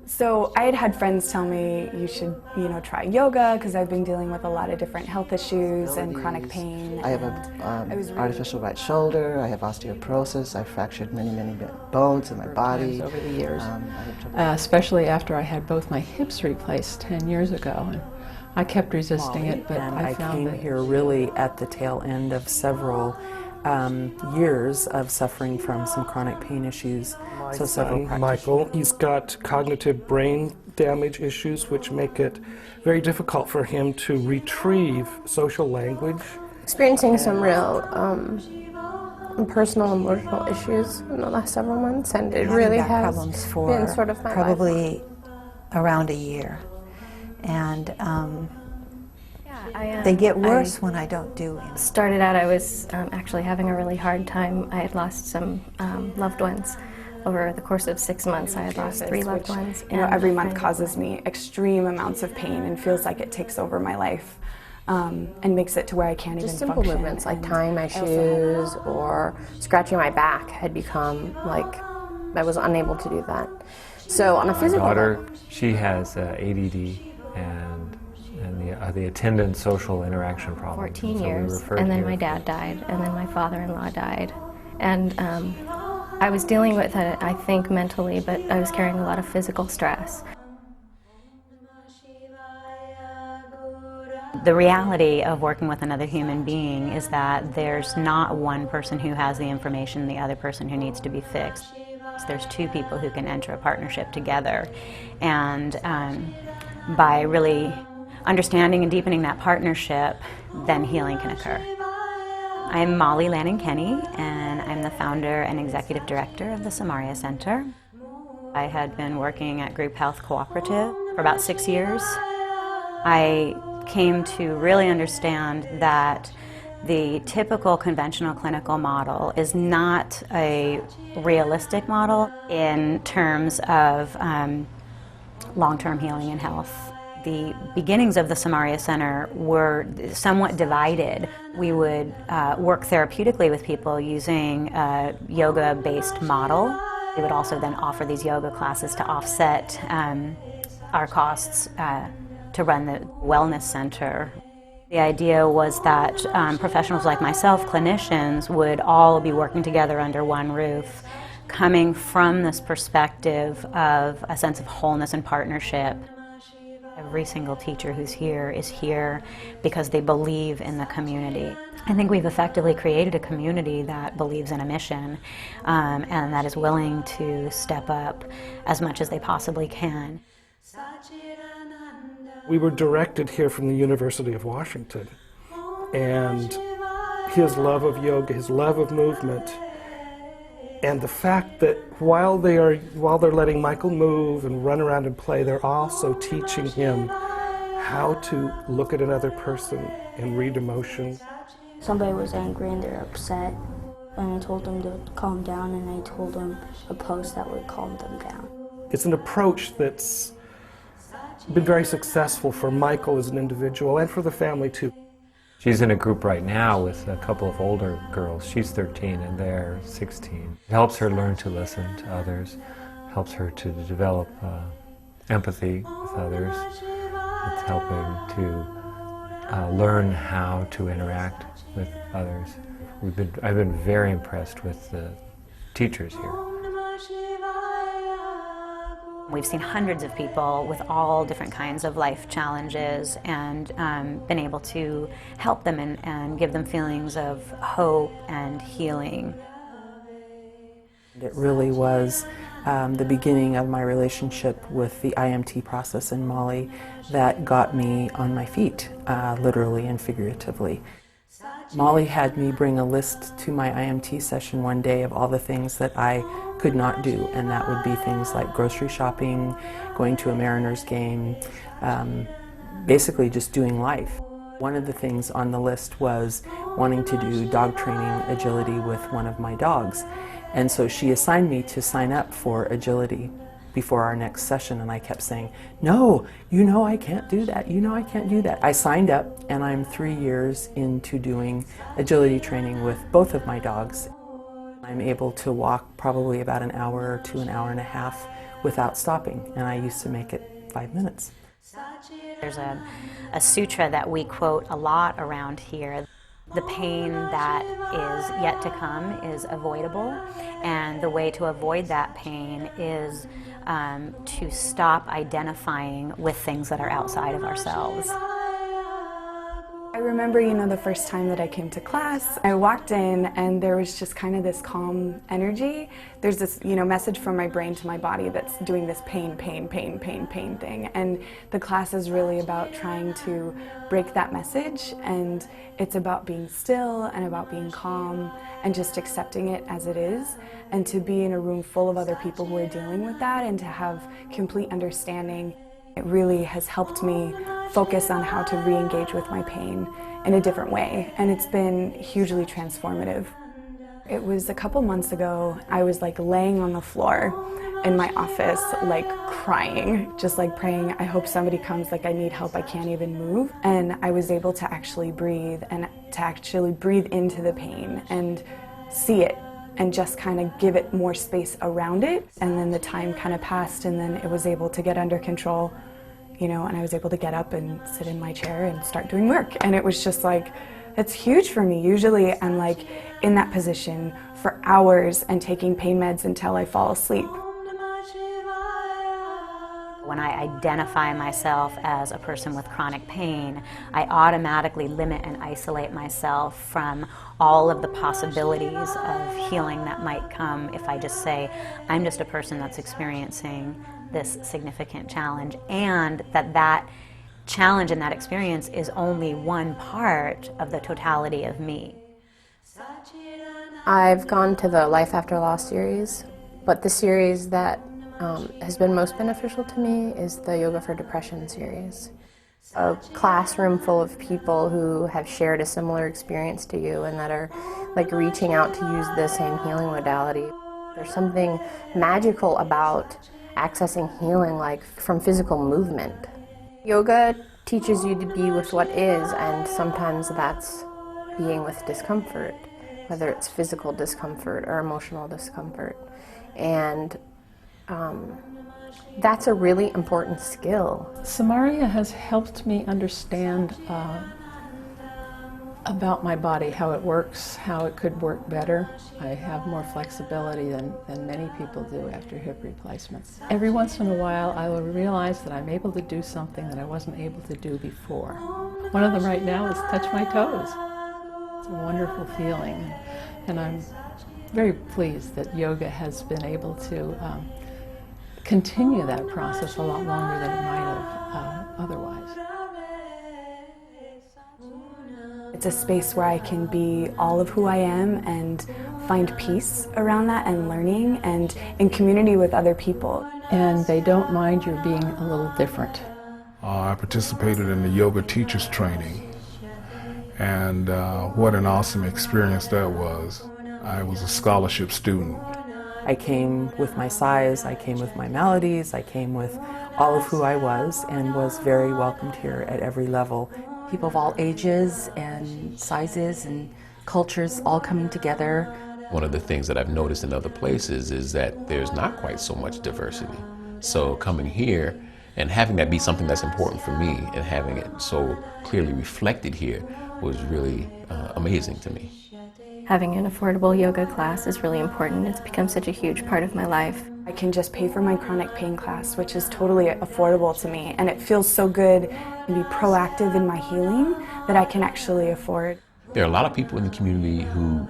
So I had friends tell me you should, try yoga because I've been dealing with a lot of different health issues and chronic pain. I have an artificial right shoulder, I have osteoporosis, I fractured many bones in my body. Over the years, especially after I had both my hips replaced 10 years ago. And I kept resisting it, but I found came here really at the tail end of several years of suffering from some chronic pain issues. My son, Michael, he's got cognitive brain damage issues which make it very difficult for him to retrieve social language. Experiencing some real personal emotional issues in the last several months, and it really has been sort of my probably around a year. And they get worse when I don't do it. Started out, I was actually having a really hard time. I had lost some loved ones. Over the course of 6 months, I had lost 3 loved ones. Every month causes me extreme amounts of pain and feels like it takes over my life and makes it to where I can't even function. Just simple movements like tying my shoes or scratching my back had become like I was unable to do that. So on a physical level, level, she has ADD and the attendant social interaction problem. 14 years, and then my dad died, and then my father-in-law died. And I was dealing with it, I think, mentally, but I was carrying a lot of physical stress. The reality of working with another human being is that there's not one person who has the information, the other person who needs to be fixed. There's 2 people who can enter a partnership together, and by really understanding and deepening that partnership, then healing can occur. I'm Molly Lanning-Kenny, and I'm the founder and executive director of the Samarya Center. I had been working at Group Health Cooperative for about 6 years. I came to really understand that the typical conventional clinical model is not a realistic model in terms of long-term healing and health. The beginnings of the Samarya Center were somewhat divided. We would work therapeutically with people using a yoga-based model. We would also then offer these yoga classes to offset our costs to run the wellness center. The idea was that professionals like myself, clinicians, would all be working together under one roof, coming from this perspective of a sense of wholeness and partnership. Every single teacher who's here is here because they believe in the community. I think we've effectively created a community that believes in a mission and that is willing to step up as much as they possibly can. We were directed here from the University of Washington, and his love of yoga, his love of movement, and the fact that while they're letting Michael move and run around and play, they're also teaching him how to look at another person and read emotion. Somebody was angry and they're upset, and I told them to calm down, and I told them a pose that would calm them down. It's an approach that's been very successful for Michael as an individual and for the family too. She's in a group right now with a couple of older girls. She's 13 and they're 16. It helps her learn to listen to others, helps her to develop empathy with others. It's helping to learn how to interact with others. I've been very impressed with the teachers here. We've seen hundreds of people with all different kinds of life challenges and been able to help them and give them feelings of hope and healing. It really was the beginning of my relationship with the IMT process in Molly that got me on my feet, literally and figuratively. Molly had me bring a list to my IMT session one day of all the things that I could not do, and that would be things like grocery shopping, going to a Mariners game, basically just doing life. One of the things on the list was wanting to do dog training agility with one of my dogs, and so she assigned me to sign up for agility. before our next session, and I kept saying, no, you know I can't do that, you know I can't do that. I signed up, and I'm 3 years into doing agility training with both of my dogs. I'm able to walk probably about an hour to an hour and a half without stopping, and I used to make it 5 minutes. There's a sutra that we quote a lot around here. The pain that is yet to come is avoidable, and the way to avoid that pain is to stop identifying with things that are outside of ourselves. I remember, the first time that I came to class, I walked in and there was just kind of this calm energy. There's this, message from my brain to my body that's doing this pain thing. And the class is really about trying to break that message, and it's about being still and about being calm and just accepting it as it is, and to be in a room full of other people who are dealing with that and to have complete understanding. It really has helped me focus on how to re-engage with my pain in a different way, and it's been hugely transformative. It was a couple months ago. I was laying on the floor in my office, crying, just praying, I hope somebody comes, I need help, I can't even move. And I was able to actually breathe, and to actually breathe into the pain and see it, and just kind of give it more space around it. And then the time kind of passed, and then it was able to get under control, and I was able to get up and sit in my chair and start doing work. And it was just that's huge for me. Usually I'm in that position for hours and taking pain meds until I fall asleep. When I identify myself as a person with chronic pain, I automatically limit and isolate myself from all of the possibilities of healing that might come if I just say, I'm just a person that's experiencing this significant challenge, and that challenge and that experience is only one part of the totality of me. I've gone to the Life After Loss series, but the series that has been most beneficial to me is the Yoga for Depression series. A classroom full of people who have shared a similar experience to you and that are reaching out to use the same healing modality. There's something magical about accessing healing from physical movement. Yoga teaches you to be with what is, and sometimes that's being with discomfort, whether it's physical discomfort or emotional discomfort. And that's a really important skill. Samarya has helped me understand about my body, how it works, how it could work better. I have more flexibility than many people do after hip replacements. Every once in a while I will realize that I'm able to do something that I wasn't able to do before. One of them right now is touch my toes. It's a wonderful feeling, and I'm very pleased that yoga has been able to continue that process a lot longer than it might have otherwise. It's a space where I can be all of who I am and find peace around that, and learning, and in community with other people. And they don't mind your being a little different. I participated in the yoga teachers training, and what an awesome experience that was. I was a scholarship student. I came with my size, I came with my maladies, I came with all of who I was, and was very welcomed here at every level. People of all ages and sizes and cultures all coming together. One of the things that I've noticed in other places is that there's not quite so much diversity. So coming here and having that be something that's important for me, and having it so clearly reflected here, was really amazing to me. Having an affordable yoga class is really important. It's become such a huge part of my life. I can just pay for my chronic pain class, which is totally affordable to me, and it feels so good to be proactive in my healing that I can actually afford. There are a lot of people in the community who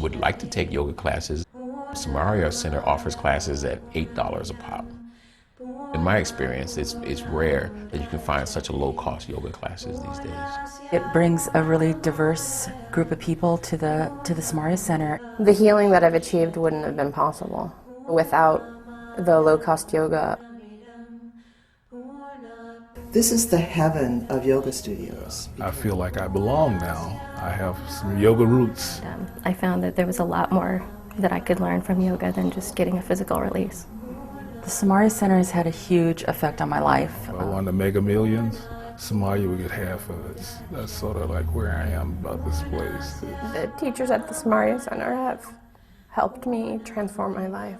would like to take yoga classes. Samarya Center offers classes at $8 a pop. In my experience, it's rare that you can find such a low-cost yoga classes these days. It brings a really diverse group of people to the Samarya Center. The healing that I've achieved wouldn't have been possible without the low-cost yoga. This is the heaven of yoga studios. I feel like I belong now. I have some yoga roots. I found that there was a lot more that I could learn from yoga than just getting a physical release. The Samarya Center has had a huge effect on my life. If I won the Mega Millions, Samarya would get half of it. That's sort of like where I am about this place. The teachers at the Samarya Center have helped me transform my life.